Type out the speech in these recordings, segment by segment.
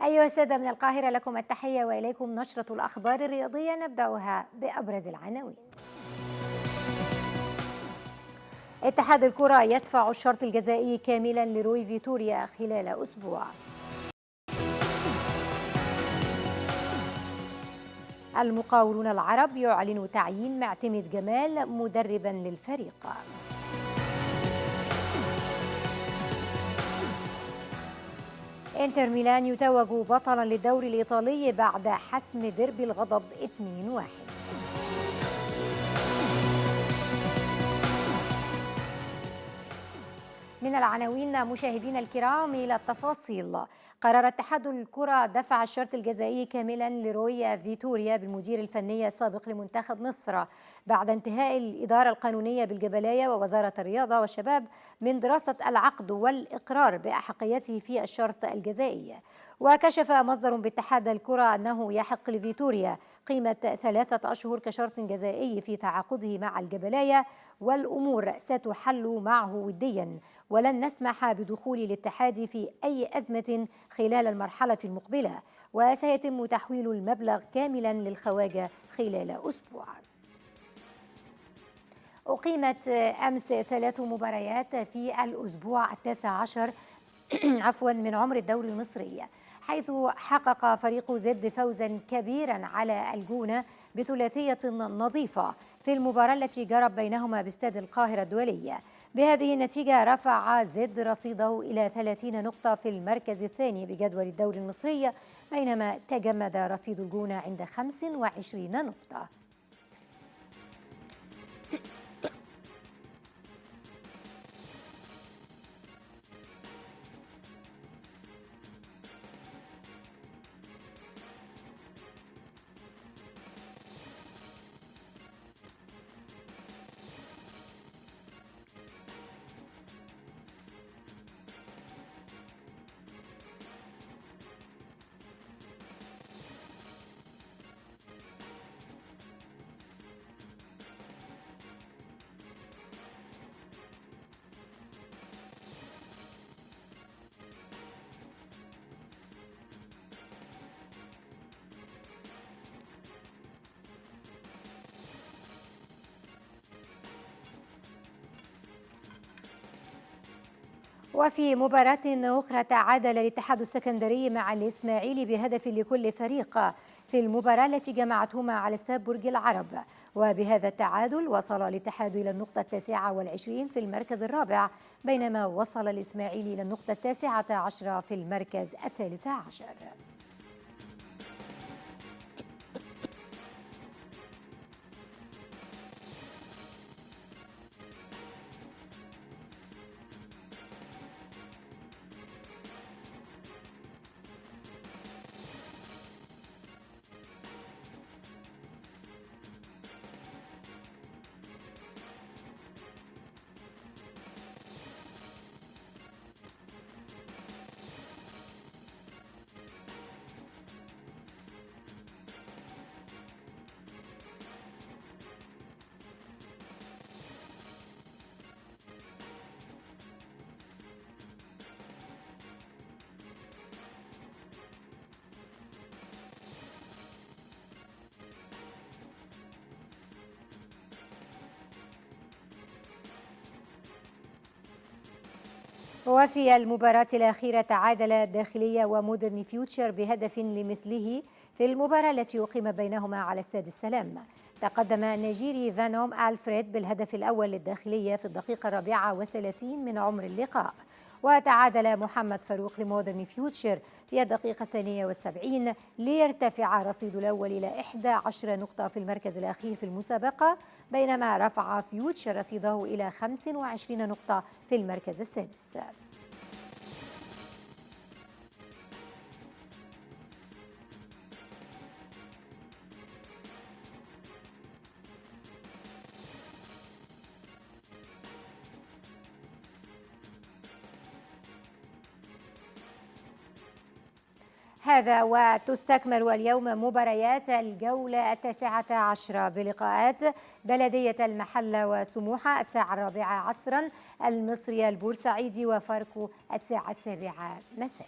أيها السادة من القاهرة، لكم التحية وإليكم نشرة الأخبار الرياضية، نبدأها بأبرز العناوين. اتحاد الكرة يدفع الشرط الجزائي كاملا لروي فيتوريا خلال أسبوع. المقاولون العرب يعلن تعيين معتمد جمال مدربا للفريق. انتر ميلان يتوج بطلا للدوري الإيطالي بعد حسم ديربي الغضب 2-1. من العناوين مشاهدينا الكرام إلى التفاصيل. قرر اتحاد الكرة دفع الشرط الجزائي كاملا لروي فيتوريا بالمدير الفني السابق لمنتخب مصر بعد انتهاء الإدارة القانونية بالجبلية ووزارة الرياضة والشباب من دراسة العقد والإقرار بأحقيته في الشرط الجزائي. وكشف مصدر باتحاد الكرة أنه يحق لفيتوريا قيمة 3 أشهر كشرط جزائي في تعاقده مع الجبلاية، والأمور ستحل معه وديا، ولن نسمح بدخول الاتحاد في أي أزمة خلال المرحلة المقبلة، وسيتم تحويل المبلغ كاملا للخواجة خلال أسبوع. أقيمت أمس 3 مباريات في الأسبوع 19 من عمر الدوري المصري، حيث حقق فريق زد فوزا كبيرا على الجونة بثلاثية نظيفة في المباراة التي جرت بينهما باستاد القاهرة الدولي. بهذه النتيجة رفع زد رصيده إلى 30 نقطة في المركز الثاني بجدول الدوري المصري، بينما تجمد رصيد الجونة عند 25 نقطة. وفي مباراة أخرى تعادل الاتحاد السكندري مع الإسماعيلي بهدف لكل فريق في المباراة التي جمعتهما على استاد برج العرب، وبهذا التعادل وصل الاتحاد إلى النقطة 29 في المركز الرابع، بينما وصل الإسماعيلي إلى النقطة 19 في المركز 13. وفي المباراة الأخيرة تعادل الداخلية ومودرن فيوتشر بهدف لمثله في المباراة التي أقيم بينهما على استاد السلام. تقدم النيجيري فانوم ألفريد بالهدف الأول للداخلية في الدقيقة 34 من عمر اللقاء، وتعادل محمد فاروق لمودرن فيوتشر في الدقيقة 72 ليرتفع رصيد الأول إلى 11 نقطة في المركز الأخير في المسابقة، بينما رفع فيوتشر رصيده إلى 25 نقطة في المركز السادس. هذا وتستكمل اليوم مباريات الجولة 19 بلقاءات بلدية المحلة وسموحة الساعة 4 عصرا، المصري البورسعيدي وفاركو الساعة 7 مساء.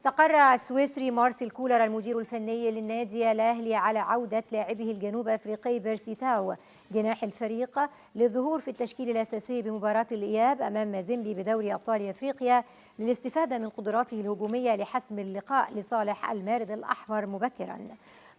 استقر السويسري مارسيل كولر المدير الفني للنادي الأهلي على عودة لاعبه الجنوب أفريقي بيرسيتاو جناح الفريق للظهور في التشكيل الأساسي بمباراة الإياب أمام مازيمبي بدوري أبطال أفريقيا للاستفادة من قدراته الهجومية لحسم اللقاء لصالح المارد الأحمر مبكرا.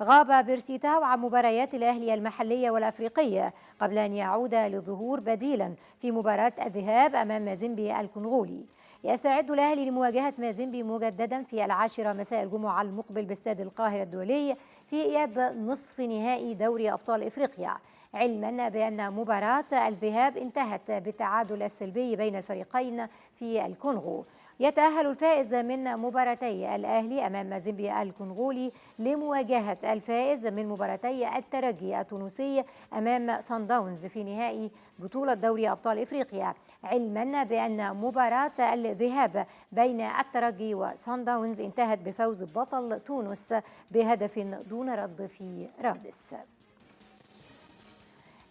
غاب بيرسيتاو عن مباريات الأهلي المحلية والأفريقية قبل أن يعود للظهور بديلا في مباراة الذهاب أمام مازيمبي الكونغولي. يستعد الأهلي لمواجهة مازيمبي مجددا في 10 مساء الجمعة المقبل باستاد القاهرة الدولي في إياب نصف نهائي دوري أبطال إفريقيا، علما بأن مباراة الذهاب انتهت بالتعادل السلبي بين الفريقين في الكونغو. يتأهل الفائز من مباراتي الأهلي أمام مازيمبي الكونغولي لمواجهة الفائز من مباراتي الترجي التونسي أمام صن داونز في نهائي بطولة دوري أبطال إفريقيا، علما بأن مباراة الذهاب بين الترجي وصن داونز انتهت بفوز بطل تونس بهدف دون رد في رادس.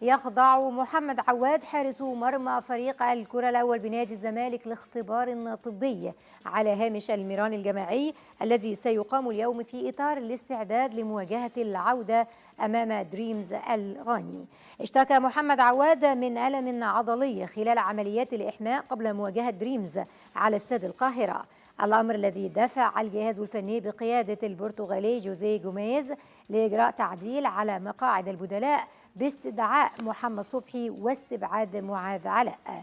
يخضع محمد عواد حارس مرمى فريق الكرة الأول بنادي الزمالك لاختبار طبي على هامش الميران الجماعي الذي سيقام اليوم في إطار الاستعداد لمواجهة العودة أمام دريمز الغاني. اشتكى محمد عواد من ألم عضلي خلال عمليات الإحماء قبل مواجهة دريمز على استاد القاهرة، الأمر الذي دفع الجهاز الفني بقيادة البرتغالي جوزيه جوميز لإجراء تعديل على مقاعد البدلاء باستدعاء محمد صبحي واستبعاد معاذ علاء.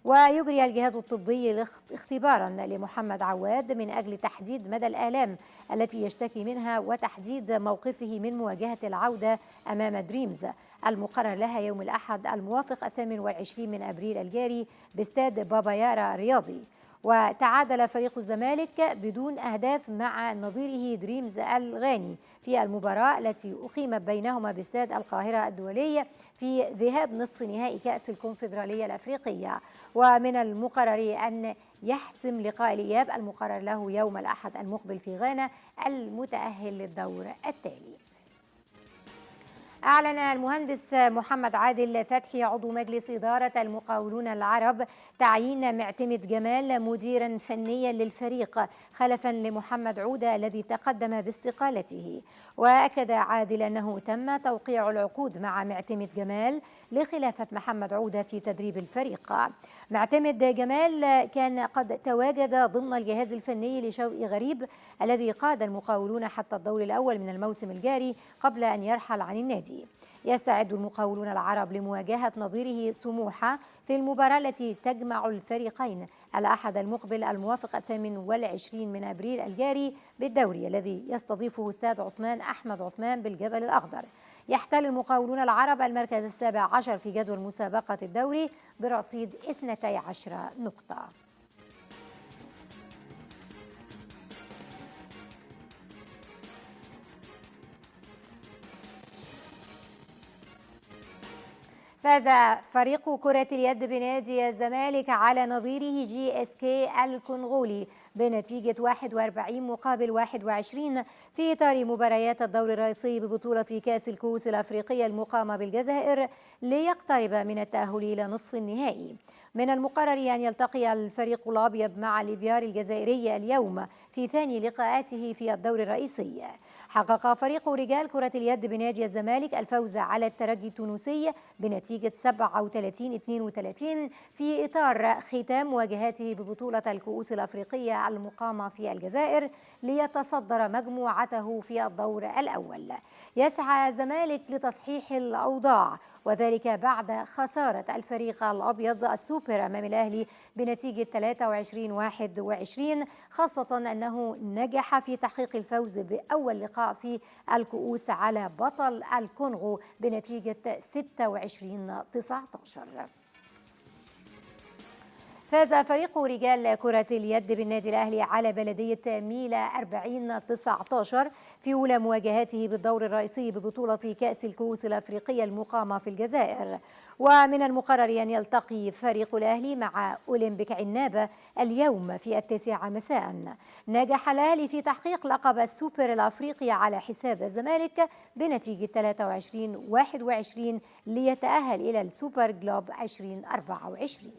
ويجري الجهاز الطبي اختبارا لمحمد عواد من أجل تحديد مدى الآلام التي يشتكي منها وتحديد موقفه من مواجهة العودة أمام دريمز المقرر لها يوم الأحد الموافق 28 من أبريل الجاري باستاد بابا يارا الرياضي. وتعادل فريق الزمالك بدون أهداف مع نظيره دريمز الغاني في المباراة التي أقيمت بينهما باستاد القاهرة الدولي في ذهاب نصف نهائي كأس الكونفدرالية الأفريقية. ومن المقرر أن يحسم لقاء الإياب المقرر له يوم الأحد المقبل في غانا المتأهل للدور التالي. أعلن المهندس محمد عادل فتحي عضو مجلس إدارة المقاولون العرب تعيين معتمد جمال مديرا فنيا للفريق خلفا لمحمد عودة الذي تقدم باستقالته. وأكد عادل أنه تم توقيع العقود مع معتمد جمال لخلافة محمد عودة في تدريب الفريق. معتمد جمال كان قد تواجد ضمن الجهاز الفني لشوقي غريب الذي قاد المقاولون حتى الدور الأول من الموسم الجاري قبل أن يرحل عن النادي. يستعد المقاولون العرب لمواجهة نظيره سموحة في المباراة التي تجمع الفريقين الأحد المقبل الموافق 28 من أبريل الجاري بالدوري الذي يستضيفه استاد عثمان أحمد عثمان بالجبل الأخضر. يحتل المقاولون العرب المركز السابع عشر في جدول مسابقة الدوري برصيد 12 نقطة. فاز فريق كرة اليد بنادي الزمالك على نظيره جي اس كي الكونغولي بنتيجة 41-21 في إطار مباريات الدور الرئيسي ببطولة كأس الكؤوس الأفريقية المقامة بالجزائر ليقترب من التأهل إلى نصف النهائي. من المقرر أن يلتقي الفريق الأبيض مع الإبيار الجزائري اليوم في ثاني لقاءاته في الدور الرئيسي. حقق فريق رجال كرة اليد بنادي الزمالك الفوز على الترجي التونسي بنتيجة 37-32 في إطار ختام مواجهاته ببطولة الكؤوس الأفريقية المقامة في الجزائر ليتصدر مجموعته في الدور الأول. يسعى الزمالك لتصحيح الأوضاع وذلك بعد خسارة الفريق الأبيض السوبر أمام الأهلي بنتيجة 23-21، خاصة أنه نجح في تحقيق الفوز بأول لقاء في الكؤوس على بطل الكونغو بنتيجة 26-19. فاز فريق رجال كرة اليد بالنادي الأهلي على بلدية ميلا 40-19 في أولى مواجهاته بالدور الرئيسي ببطولة كأس الكؤوس الأفريقية المقامة في الجزائر. ومن المقرر أن يلتقي فريق الأهلي مع أولمبيك عنابة اليوم في 9 مساء. نجح الأهلي في تحقيق لقب السوبر الأفريقي على حساب الزمالك بنتيجة 23-21 ليتأهل إلى السوبر جلوب 2024.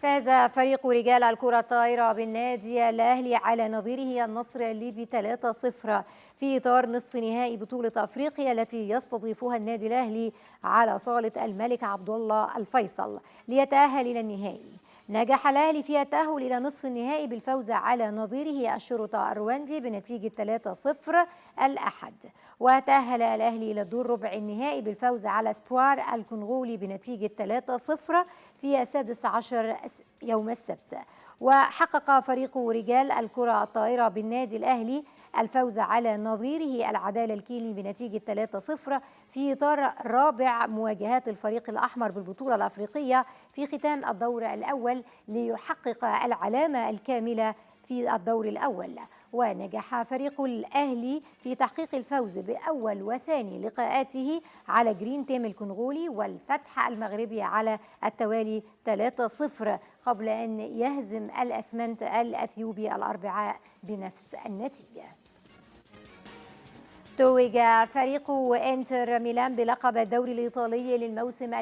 فاز فريق رجال الكرة الطائرة بالنادي الأهلي على نظيره النصر الليبي 3-0 في إطار نصف نهائي بطولة أفريقيا التي يستضيفها النادي الأهلي على صالة الملك عبد الله الفيصل ليتأهل إلى النهائي. نجح الأهلي في التأهل إلى نصف النهائي بالفوز على نظيره الشرطة الرواندي بنتيجة 3-0 الأحد، وتأهل الأهلي إلى الدور ربع النهائي بالفوز على سبوار الكونغولي بنتيجة 3-0 في 16 يوم السبت. وحقق فريق رجال الكرة الطائرة بالنادي الأهلي الفوز على نظيره العدالة الكيني بنتيجة 3-0 في إطار رابع مواجهات الفريق الأحمر بالبطولة الأفريقية في ختام الدور الأول ليحقق العلامة الكاملة في الدور الأول. ونجح فريق الأهلي في تحقيق الفوز بأول وثاني لقاءاته على جرين تيم الكونغولي والفتح المغربي على التوالي 3-0 قبل أن يهزم الأسمنت الأثيوبي الأربعاء بنفس النتيجة. توج فريق انتر ميلان بلقب الدوري الإيطالي للموسم 2023-2024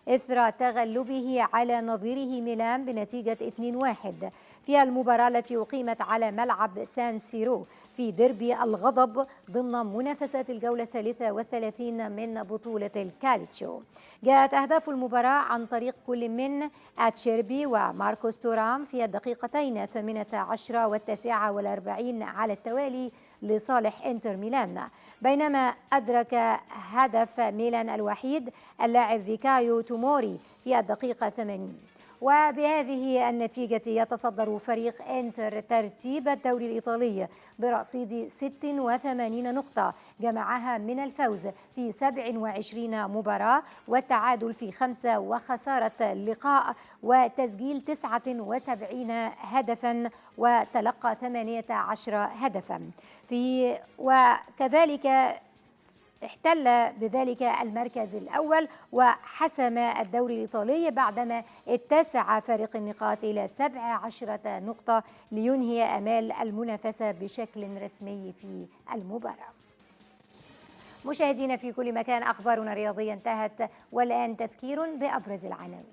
إثر تغلبه على نظيره ميلان بنتيجة 2-1 في المباراة التي أقيمت على ملعب سان سيرو في ديربي الغضب ضمن منافسات الجولة 33 من بطولة الكالتشيو. جاءت أهداف المباراة عن طريق كل من أتشيربي وماركوس تورام في الدقيقتين 18 و49 على التوالي لصالح انتر ميلان، بينما أدرك هدف ميلان الوحيد اللاعب فيكايو توموري في الدقيقة 80. وبهذه النتيجة يتصدر فريق انتر ترتيب الدوري الإيطالي برصيد 86 نقطة جمعها من الفوز في 27 مباراة والتعادل في 5 وخسارة لقاء وتسجيل 79 هدفا وتلقى 18 هدفا وكذلك احتل بذلك المركز الأول وحسم الدوري الإيطالي بعدما اتسع فارق النقاط إلى 17 نقطة لينهي آمال المنافسة بشكل رسمي في المباراة. مشاهدينا في كل مكان، أخبارنا الرياضية انتهت، والآن تذكير بأبرز العناوين.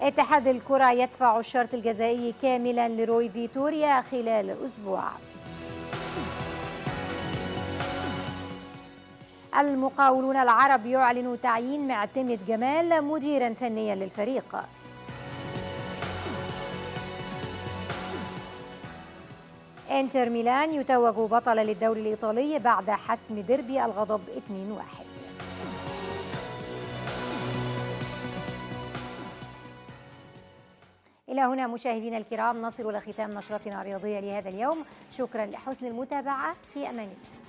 اتحاد الكرة يدفع الشرط الجزائي كاملا لروي فيتوريا خلال أسبوع. المقاولون العرب يعلن تعيين معتمد جمال مديرا فنيا للفريق. انتر ميلان يتوج بطلا للدوري الإيطالي بعد حسم ديربي الغضب 2-1. إلى هنا مشاهدينا الكرام نصل إلى ختام نشرتنا الرياضية لهذا اليوم. شكرا لحسن المتابعة، في أمان الله.